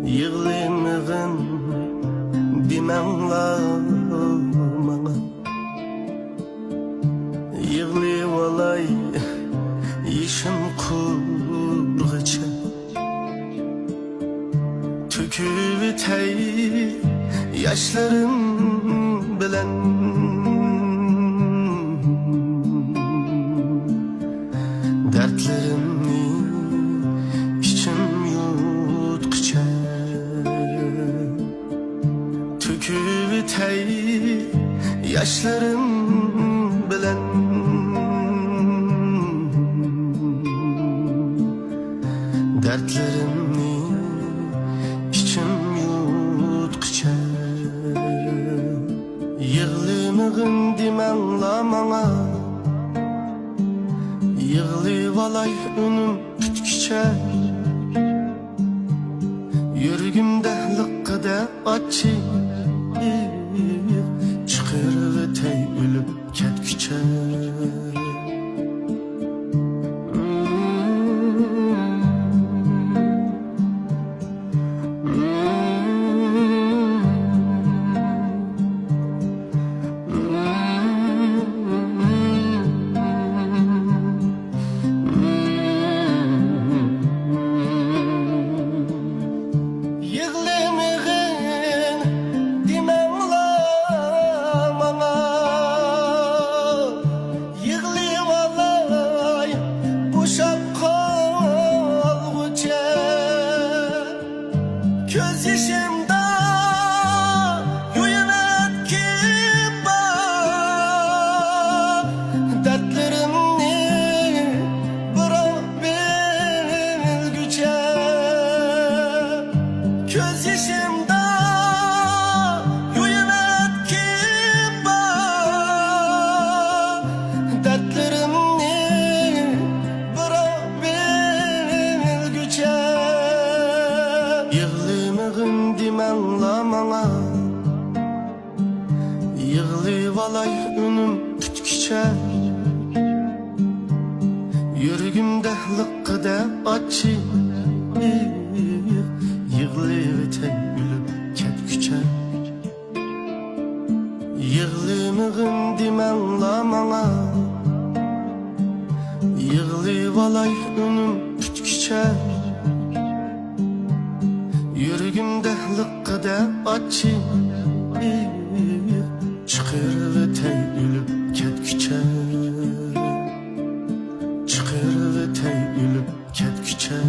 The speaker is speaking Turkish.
Yığılmığın dimenla bana, yığılıp olay işim kurğaça, tüküp etey yaşlarım bilen dertlerimni içim yutqıça, tüküp etey yaşlarım bilen dertlerimni içim yutqıça. Yığılmığın dimenla bana, yığılıp olay önüm kütküçe, yürgümde lıqqıda açı çıqırıp etey ölüp ketküçe. Göz yaşımda yuyanat ki bak, dertlerimni bırak bilgüce. Göz yaşımda yuyanat ki bak, dertlerimni bırak bilgüce. Dimenla bana, yığılıp olay önüm kütküçe, yürgümde lıqqıda açı yığılıp etey ölüp ketküçe. Yığılmığın dimenla bana, yığılıp olay önüm kütküçe, yürgümde lıqqıda açı çıqırıp etey ölüp ketküçe, çıqırıp etey ölüp ketküçe.